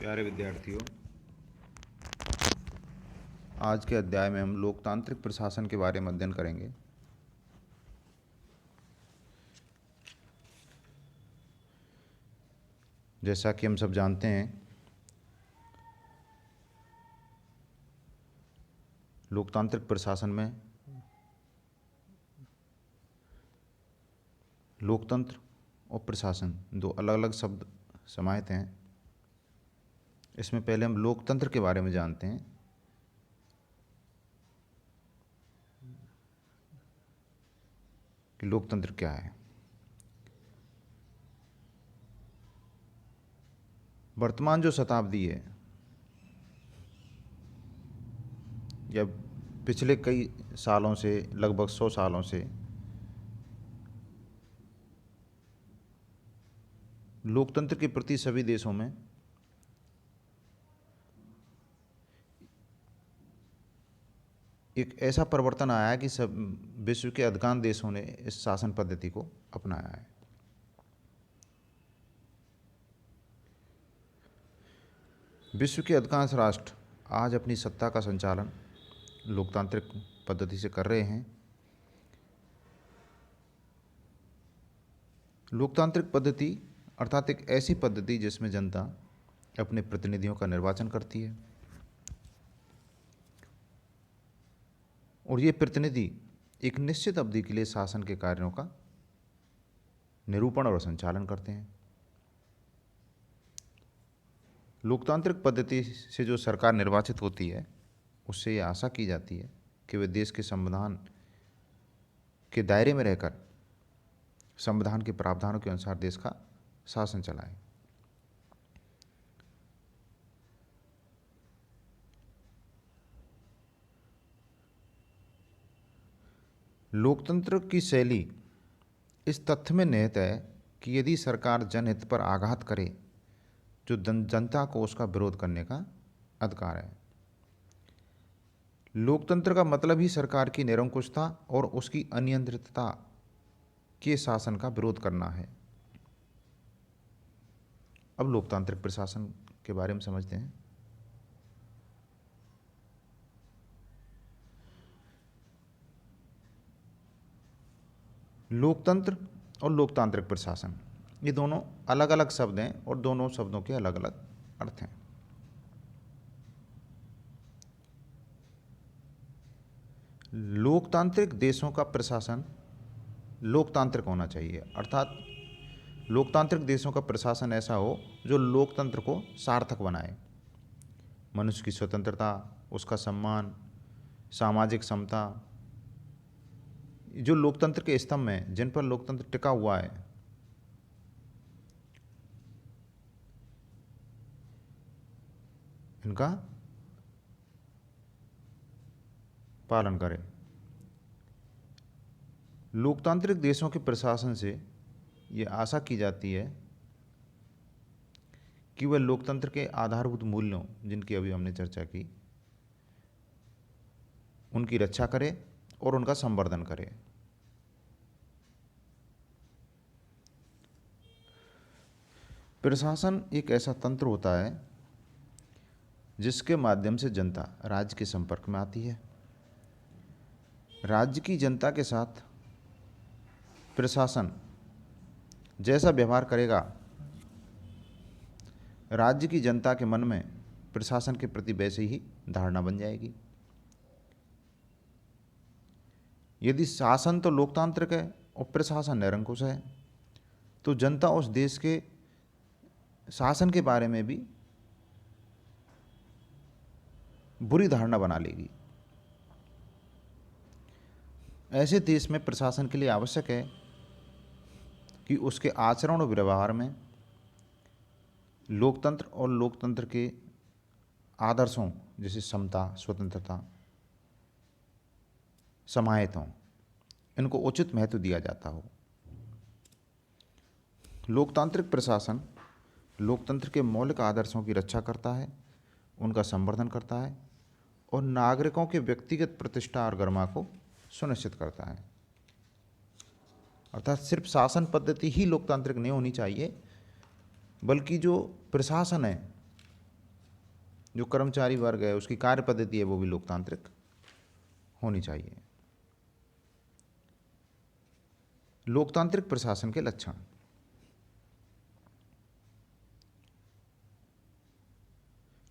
प्यारे विद्यार्थियों, आज के अध्याय में हम लोकतांत्रिक प्रशासन के बारे में अध्ययन करेंगे। जैसा कि हम सब जानते हैं, लोकतांत्रिक प्रशासन में लोकतंत्र और प्रशासन दो अलग अलग शब्द समाहित हैं। इसमें पहले हम लोकतंत्र के बारे में जानते हैं। कि लोकतंत्र क्या है। वर्तमान जो शताब्दी है या पिछले कई सालों से, लगभग 100 सालों से लोकतंत्र के प्रति सभी देशों में एक ऐसा परिवर्तन आया है कि सब विश्व के अधिकांश देशों ने इस शासन पद्धति को अपनाया है। विश्व के अधिकांश राष्ट्र आज अपनी सत्ता का संचालन लोकतांत्रिक पद्धति से कर रहे हैं। लोकतांत्रिक पद्धति अर्थात एक ऐसी पद्धति जिसमें जनता अपने प्रतिनिधियों का निर्वाचन करती है और ये प्रतिनिधि एक निश्चित अवधि के लिए शासन के कार्यों का निरूपण और संचालन करते हैं। लोकतांत्रिक पद्धति से जो सरकार निर्वाचित होती है, उससे ये आशा की जाती है कि वे देश के संविधान के दायरे में रहकर संविधान के प्रावधानों के अनुसार देश का शासन चलाए। लोकतंत्र की शैली इस तथ्य में निहित है कि यदि सरकार जनहित पर आघात करे, जो जनता को उसका विरोध करने का अधिकार है। लोकतंत्र का मतलब ही सरकार की निरंकुशता और उसकी अनियंत्रितता के शासन का विरोध करना है। अब लोकतांत्रिक प्रशासन के बारे में समझते हैं। लोकतंत्र और लोकतांत्रिक प्रशासन ये दोनों अलग अलग शब्द हैं और दोनों शब्दों के अलग अलग अर्थ हैं। लोकतांत्रिक देशों का प्रशासन लोकतांत्रिक होना चाहिए, अर्थात लोकतांत्रिक देशों का प्रशासन ऐसा हो जो लोकतंत्र को सार्थक बनाए। मनुष्य की स्वतंत्रता, उसका सम्मान, सामाजिक समता, जो लोकतंत्र के स्तंभ हैं जिन पर लोकतंत्र टिका हुआ है, इनका पालन करें। लोकतांत्रिक देशों के प्रशासन से ये आशा की जाती है कि वह लोकतंत्र के आधारभूत मूल्यों, जिनकी अभी हमने चर्चा की, उनकी रक्षा करे और उनका संवर्धन करे। प्रशासन एक ऐसा तंत्र होता है जिसके माध्यम से जनता राज्य के संपर्क में आती है। राज्य की जनता के साथ प्रशासन जैसा व्यवहार करेगा, राज्य की जनता के मन में प्रशासन के प्रति वैसे ही धारणा बन जाएगी। यदि शासन तो लोकतांत्रिक है और प्रशासन निरंकुश है, तो जनता उस देश के शासन के बारे में भी बुरी धारणा बना लेगी। ऐसे देश में प्रशासन के लिए आवश्यक है कि उसके आचरण और व्यवहार में लोकतंत्र और लोकतंत्र के आदर्शों जैसे समता, स्वतंत्रता समाहित हों, इनको उचित महत्व दिया जाता हो। लोकतांत्रिक प्रशासन लोकतंत्र के मौलिक आदर्शों की रक्षा करता है, उनका संवर्धन करता है और नागरिकों के व्यक्तिगत प्रतिष्ठा और गरिमा को सुनिश्चित करता है। अर्थात सिर्फ शासन पद्धति ही लोकतांत्रिक नहीं होनी चाहिए, बल्कि जो प्रशासन है जो कर्मचारी वर्ग है उसकी कार्य पद्धति है वो भी लोकतांत्रिक होनी चाहिए। लोकतांत्रिक प्रशासन के लक्षण।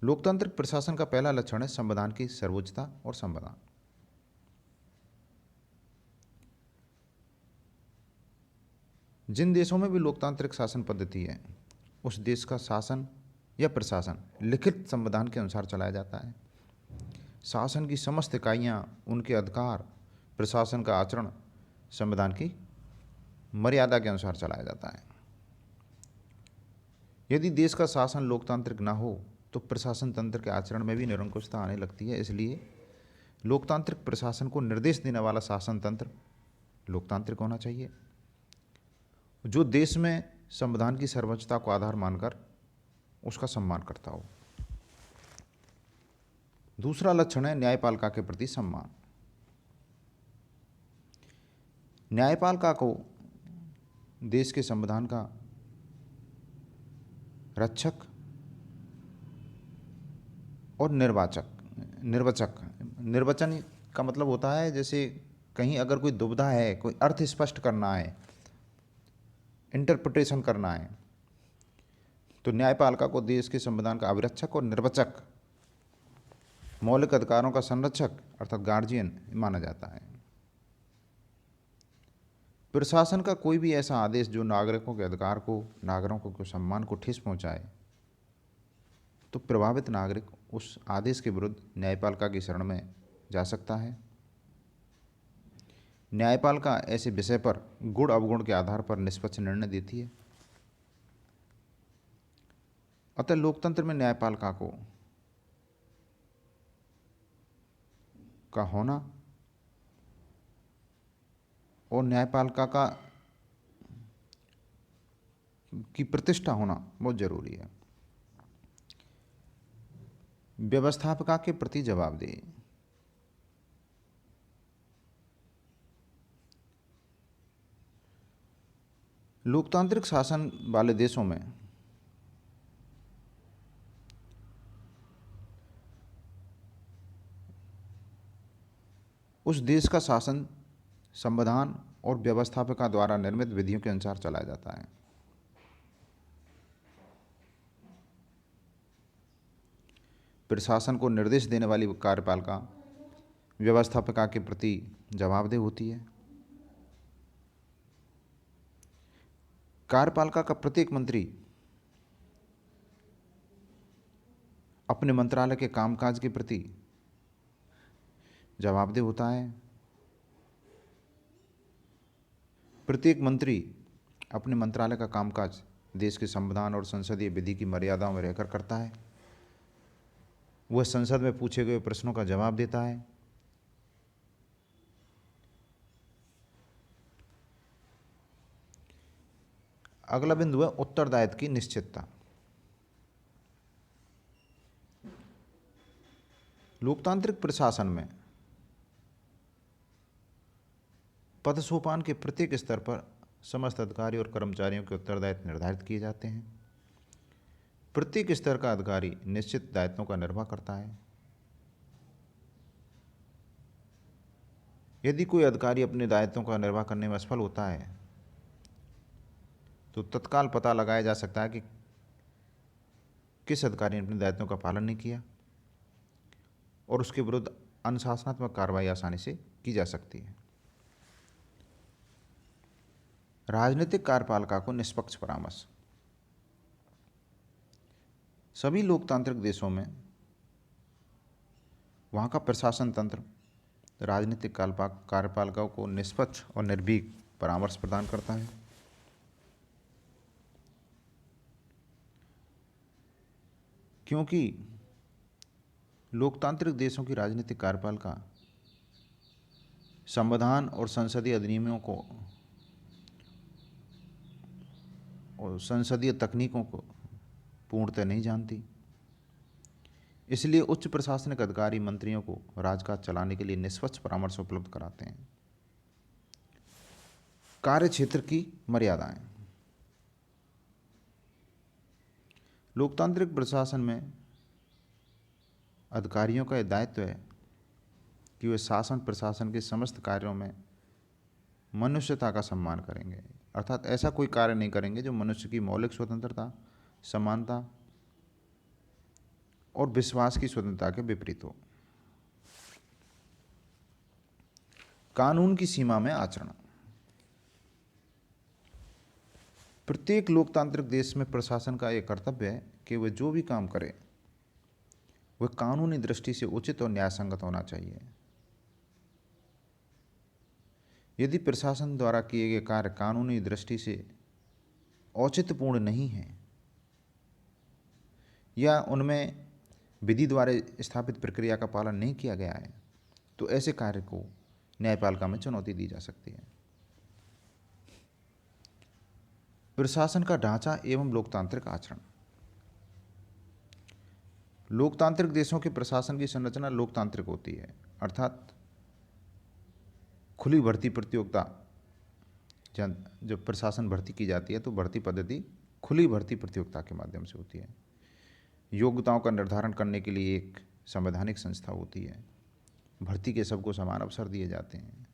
लोकतांत्रिक प्रशासन का पहला लक्षण है संविधान की सर्वोच्चता और संविधान। जिन देशों में भी लोकतांत्रिक शासन पद्धति है उस देश का शासन या प्रशासन लिखित संविधान के अनुसार चलाया जाता है। शासन की समस्त इकाइयाँ, उनके अधिकार, प्रशासन का आचरण संविधान की मर्यादा के अनुसार चलाया जाता है। यदि देश का शासन लोकतांत्रिक ना हो तो प्रशासन तंत्र के आचरण में भी निरंकुशता आने लगती है। इसलिए लोकतांत्रिक प्रशासन को निर्देश देने वाला शासन तंत्र लोकतांत्रिक होना चाहिए, जो देश में संविधान की सर्वोच्चता को आधार मानकर उसका सम्मान करता हो। दूसरा लक्षण है न्यायपालिका के प्रति सम्मान। न्यायपालिका को देश के संविधान का रक्षक और निर्वचन का मतलब होता है जैसे कहीं अगर कोई दुविधा है, कोई अर्थ स्पष्ट करना है, इंटरप्रिटेशन करना है, तो न्यायपालिका को देश के संविधान का अभिरक्षक और निर्वचक, मौलिक अधिकारों का संरक्षक अर्थात गार्जियन माना जाता है। प्रशासन का कोई भी ऐसा आदेश जो नागरिकों के अधिकार को, नागरिकों के सम्मान को ठेस पहुंचाए, तो प्रभावित नागरिक उस आदेश के विरुद्ध न्यायपालिका की शरण में जा सकता है। न्यायपालिका ऐसे विषय पर गुण अवगुण के आधार पर निष्पक्ष निर्णय देती है। अतः लोकतंत्र में न्यायपालिका का होना और न्यायपालिका की प्रतिष्ठा होना बहुत जरूरी है। व्यवस्थापिका के प्रति जवाबदेही। लोकतांत्रिक शासन वाले देशों में उस देश का शासन संविधान और व्यवस्थापिका द्वारा निर्मित विधियों के अनुसार चलाया जाता है। प्रशासन को निर्देश देने वाली कार्यपालिका व्यवस्थापिका के प्रति जवाबदेह होती है। कार्यपालिका का प्रत्येक मंत्री अपने मंत्रालय के कामकाज के प्रति जवाबदेह होता है। प्रत्येक मंत्री अपने मंत्रालय का कामकाज देश के संविधान और संसदीय विधि की मर्यादाओं में रहकर करता है। वह संसद में पूछे गए प्रश्नों का जवाब देता है। अगला बिंदु है उत्तरदायित्व की निश्चितता। लोकतांत्रिक प्रशासन में पद सोपान के प्रत्येक स्तर पर समस्त अधिकारी और कर्मचारियों के उत्तरदायित्व निर्धारित किए जाते हैं। प्रत्येक स्तर का अधिकारी निश्चित दायित्वों का निर्वाह करता है। यदि कोई अधिकारी अपने दायित्वों का निर्वाह करने में असफल होता है तो तत्काल पता लगाया जा सकता है कि किस अधिकारी ने अपने दायित्वों का पालन नहीं किया और उसके विरुद्ध अनुशासनात्मक कार्रवाई आसानी से की जा सकती है। राजनीतिक कार्यपालिका को निष्पक्ष परामर्श। सभी लोकतांत्रिक देशों में वहाँ का प्रशासन तंत्र राजनीतिक कार्यपालिकाओं को निष्पक्ष और निर्भीक परामर्श प्रदान करता है। क्योंकि लोकतांत्रिक देशों की राजनीतिक कार्यपालिका संविधान और संसदीय अधिनियमों को और संसदीय तकनीकों को पूर्णतः नहीं जानती, इसलिए उच्च प्रशासनिक अधिकारी मंत्रियों को राजकाज चलाने के लिए निष्पक्ष परामर्श उपलब्ध कराते हैं। कार्य क्षेत्र की मर्यादाएं। लोकतांत्रिक प्रशासन में अधिकारियों का यह दायित्व है कि वे शासन प्रशासन के समस्त कार्यों में मनुष्यता का सम्मान करेंगे, अर्थात ऐसा कोई कार्य नहीं करेंगे जो मनुष्य की मौलिक स्वतंत्रता, समानता और विश्वास की स्वतंत्रता के विपरीत हो। कानून की सीमा में आचरण। प्रत्येक लोकतांत्रिक देश में प्रशासन का यह कर्तव्य है कि वह जो भी काम करे वह कानूनी दृष्टि से उचित और न्यायसंगत होना चाहिए। यदि प्रशासन द्वारा किए गए कार्य कानूनी दृष्टि से औचित्यपूर्ण नहीं है या उनमें विधि द्वारा स्थापित प्रक्रिया का पालन नहीं किया गया है, तो ऐसे कार्य को न्यायपालिका में चुनौती दी जा सकती है। प्रशासन का ढांचा एवं लोकतांत्रिक आचरण। लोकतांत्रिक देशों के प्रशासन की संरचना लोकतांत्रिक होती है, अर्थात खुली भर्ती प्रतियोगिता। जब प्रशासन भर्ती की जाती है तो भर्ती पद्धति खुली भर्ती प्रतियोगिता के माध्यम से होती है। योग्यताओं का निर्धारण करने के लिए एक संवैधानिक संस्था होती है। भर्ती के सबको समान अवसर दिए जाते हैं।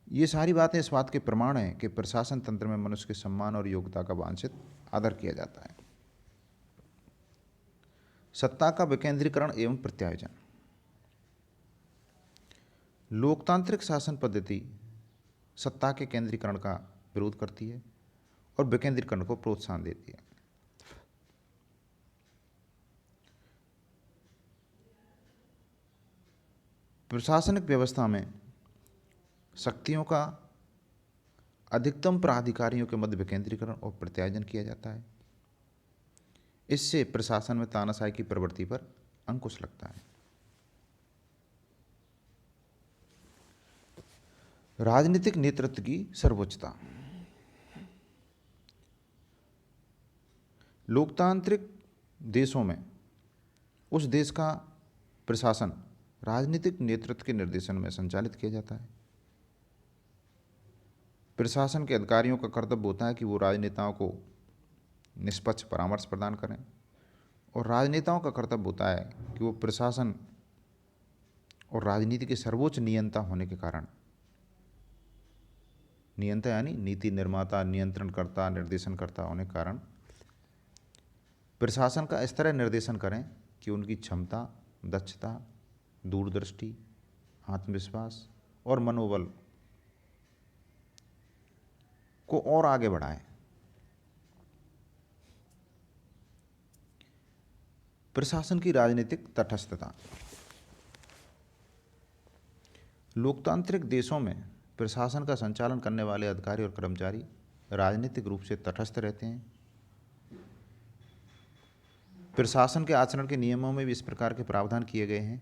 ये सारी बातें इस बात के प्रमाण हैं कि प्रशासन तंत्र में मनुष्य के सम्मान और योग्यता का वांछित आदर किया जाता है। सत्ता का विकेंद्रीकरण एवं प्रत्यायोजन। लोकतांत्रिक शासन पद्धति सत्ता के केंद्रीकरण का विरोध करती है और विकेंद्रीकरण को प्रोत्साहन देती है। प्रशासनिक व्यवस्था में शक्तियों का अधिकतम प्राधिकारियों के मध्य विकेंद्रीकरण और प्रत्यायोजन किया जाता है। इससे प्रशासन में तानाशाही की प्रवृत्ति पर अंकुश लगता है। राजनीतिक नेतृत्व की सर्वोच्चता। लोकतांत्रिक देशों में उस देश का प्रशासन राजनीतिक नेतृत्व के निर्देशन में संचालित किया जाता है। प्रशासन के अधिकारियों का कर्तव्य होता है कि वो राजनेताओं को निष्पक्ष परामर्श प्रदान करें, और राजनेताओं का कर्तव्य होता है कि वो प्रशासन और राजनीति के सर्वोच्च नियंता होने के कारण, नियंता यानी नीति निर्माता, नियंत्रणकर्ता, निर्देशनकर्ता होने के कारण प्रशासन का इस तरह निर्देशन करें कि उनकी क्षमता, दक्षता, दूरदृष्टि, आत्मविश्वास और मनोबल को और आगे बढ़ाएं। प्रशासन की राजनीतिक तटस्थता। लोकतांत्रिक देशों में प्रशासन का संचालन करने वाले अधिकारी और कर्मचारी राजनीतिक रूप से तटस्थ रहते हैं। प्रशासन के आचरण के नियमों में भी इस प्रकार के प्रावधान किए गए हैं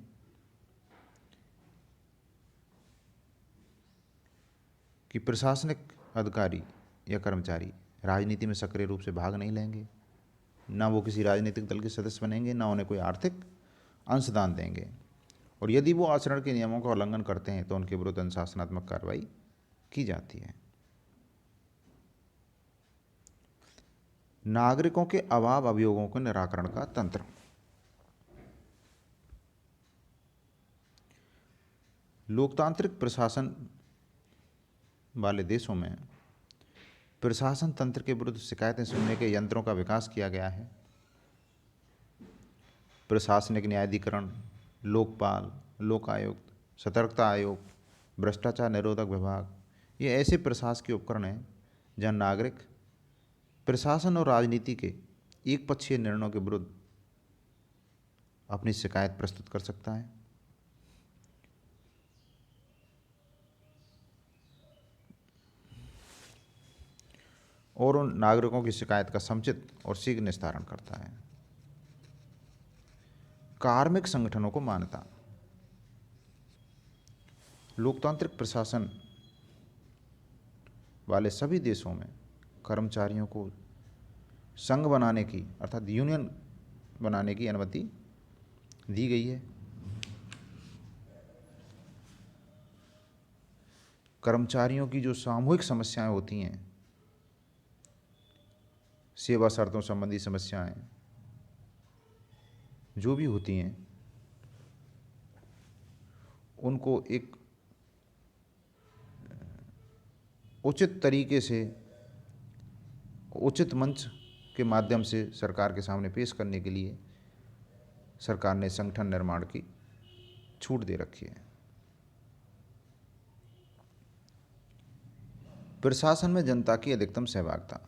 कि प्रशासनिक अधिकारी या कर्मचारी राजनीति में सक्रिय रूप से भाग नहीं लेंगे, ना वो किसी राजनीतिक दल के सदस्य बनेंगे, ना उन्हें कोई आर्थिक अंशदान देंगे, और यदि वो आचरण के नियमों का उल्लंघन करते हैं तो उनके विरुद्ध अनुशासनात्मक कार्रवाई की जाती है। नागरिकों के अभाव अभियोगों के निराकरण का तंत्र। लोकतांत्रिक प्रशासन वाले देशों में प्रशासन तंत्र के विरुद्ध शिकायतें सुनने के यंत्रों का विकास किया गया है। प्रशासनिक न्यायाधिकरण, लोकपाल, लोकायुक्त, सतर्कता आयोग, भ्रष्टाचार निरोधक विभाग, ये ऐसे प्रशासकीय उपकरण हैं जहाँ नागरिक प्रशासन और राजनीति के एक पक्षीय निर्णयों के विरुद्ध अपनी शिकायत प्रस्तुत कर सकता है। और उन नागरिकों की शिकायत का समुचित और शीघ्र निस्तारण करता है। कार्मिक संगठनों को मान्यता। लोकतांत्रिक प्रशासन वाले सभी देशों में कर्मचारियों को संघ बनाने की, अर्थात यूनियन बनाने की अनुमति दी गई है। कर्मचारियों की जो सामूहिक समस्याएं होती हैं, सेवा शर्तों संबंधी समस्याएं, जो भी होती हैं उनको एक उचित तरीके से, उचित मंच के माध्यम से सरकार के सामने पेश करने के लिए सरकार ने संगठन निर्माण की छूट दे रखी है। प्रशासन में जनता की अधिकतम सहभागिता।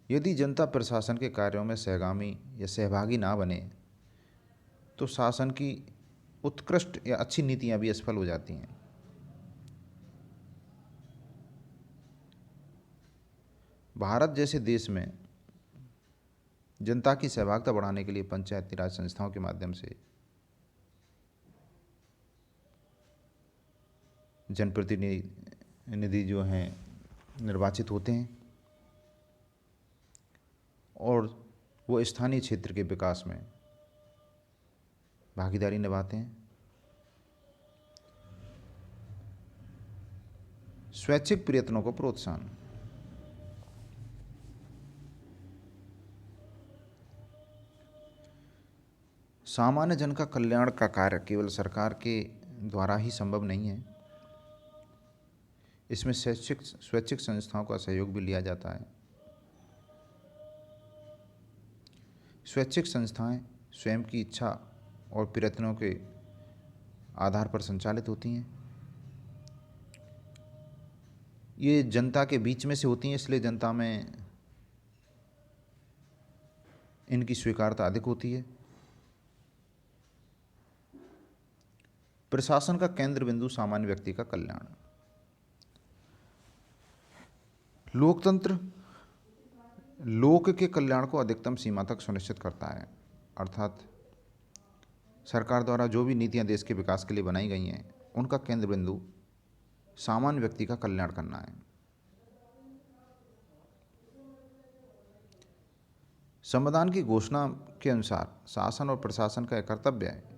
यदि जनता प्रशासन के कार्यों में सहगामी या सहभागी ना बने तो शासन की उत्कृष्ट या अच्छी नीतियां भी असफल हो जाती हैं। भारत जैसे देश में जनता की सहभागिता बढ़ाने के लिए पंचायती राज संस्थाओं के माध्यम से जनप्रतिनिधि जो हैं निर्वाचित होते हैं और वो स्थानीय क्षेत्र के विकास में भागीदारी निभाते हैं। स्वैच्छिक प्रयत्नों को प्रोत्साहन। सामान्य जन का कल्याण का कार्य केवल सरकार के द्वारा ही संभव नहीं है, इसमें स्वैच्छिक संस्थाओं का सहयोग भी लिया जाता है। स्वैच्छिक संस्थाएं स्वयं की इच्छा और प्रयत्नों के आधार पर संचालित होती हैं। ये जनता के बीच में से होती हैं, इसलिए जनता में इनकी स्वीकार्यता अधिक होती है। प्रशासन का केंद्र बिंदु सामान्य व्यक्ति का कल्याण। लोकतंत्र लोक के कल्याण को अधिकतम सीमा तक सुनिश्चित करता है, अर्थात सरकार द्वारा जो भी नीतियां देश के विकास के लिए बनाई गई हैं उनका केंद्र बिंदु सामान्य व्यक्ति का कल्याण करना है। संविधान की घोषणा के अनुसार शासन और प्रशासन का यह कर्तव्य है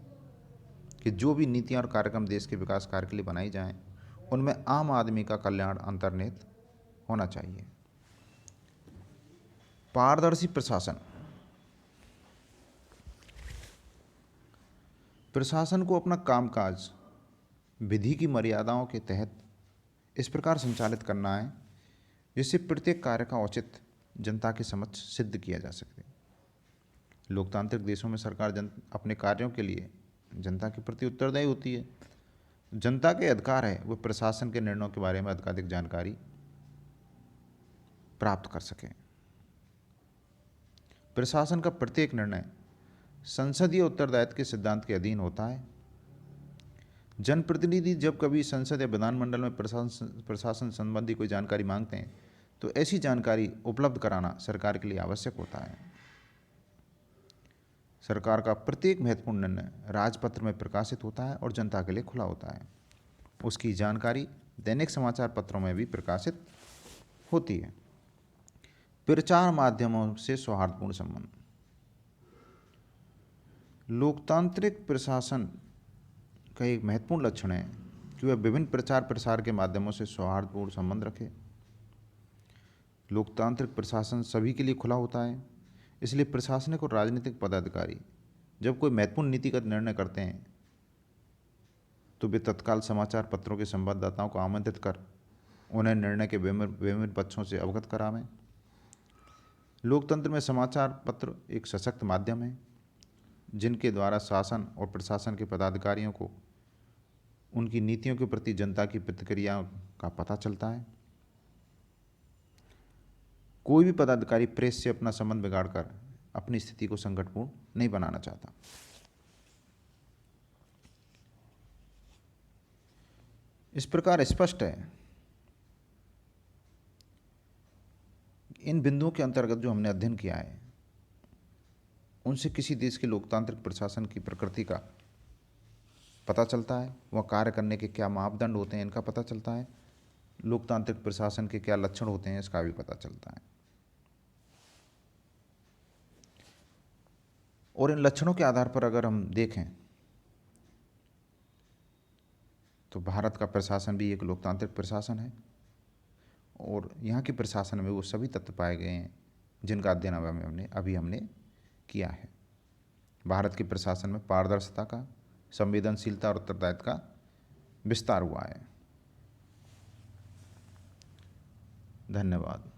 कि जो भी नीतियां और कार्यक्रम देश के विकास कार्य के लिए बनाई जाएं उनमें आम आदमी का कल्याण अंतर्निहित होना चाहिए। पारदर्शी प्रशासन। प्रशासन को अपना कामकाज विधि की मर्यादाओं के तहत इस प्रकार संचालित करना है जिससे प्रत्येक कार्य का औचित्य जनता के समक्ष सिद्ध किया जा सके। लोकतांत्रिक देशों में सरकार अपने कार्यों के लिए जनता के प्रति उत्तरदायी होती है। जनता के अधिकार है वो प्रशासन के निर्णयों के बारे में अधिकाधिक जानकारी प्राप्त कर सकें। प्रशासन का प्रत्येक निर्णय संसदीय उत्तरदायित्व के सिद्धांत के अधीन होता है। जनप्रतिनिधि जब कभी संसद या विधानमंडल में प्रशासन संबंधी कोई जानकारी मांगते हैं तो ऐसी जानकारी उपलब्ध कराना सरकार के लिए आवश्यक होता है। सरकार का प्रत्येक महत्वपूर्ण निर्णय राजपत्र में प्रकाशित होता है और जनता के लिए खुला होता है। उसकी जानकारी दैनिक समाचार पत्रों में भी प्रकाशित होती है। प्रचार माध्यमों से सौहार्दपूर्ण संबंध। लोकतांत्रिक प्रशासन का एक महत्वपूर्ण लक्षण है कि वह विभिन्न प्रचार प्रसार के माध्यमों से सौहार्दपूर्ण संबंध रखे। लोकतांत्रिक प्रशासन सभी के लिए खुला होता है, इसलिए प्रशासनिक और राजनीतिक पदाधिकारी जब कोई महत्वपूर्ण नीतिगत निर्णय करते हैं तो वे तत्काल समाचार पत्रों के संवाददाताओं को आमंत्रित कर उन्हें निर्णय के विभिन्न पक्षों से अवगत करावें। लोकतंत्र में समाचार पत्र एक सशक्त माध्यम है जिनके द्वारा शासन और प्रशासन के पदाधिकारियों को उनकी नीतियों के प्रति जनता की प्रतिक्रिया का पता चलता है। कोई भी पदाधिकारी प्रेस से अपना संबंध बिगाड़कर अपनी स्थिति को संकटपूर्ण नहीं बनाना चाहता। इस प्रकार स्पष्ट है इन बिंदुओं के अंतर्गत जो हमने अध्ययन किया है उनसे किसी देश के लोकतांत्रिक प्रशासन की प्रकृति का पता चलता है, वह कार्य करने के क्या मापदंड होते हैं इनका पता चलता है, लोकतांत्रिक प्रशासन के क्या लक्षण होते हैं इसका भी पता चलता है। और इन लक्षणों के आधार पर अगर हम देखें तो भारत का प्रशासन भी एक लोकतांत्रिक प्रशासन है और यहाँ के प्रशासन में वो सभी तत्व पाए गए हैं जिनका अध्ययन अभी हमने किया है। भारत के प्रशासन में पारदर्शिता का, संवेदनशीलता और उत्तरदायित्व का विस्तार हुआ है। धन्यवाद।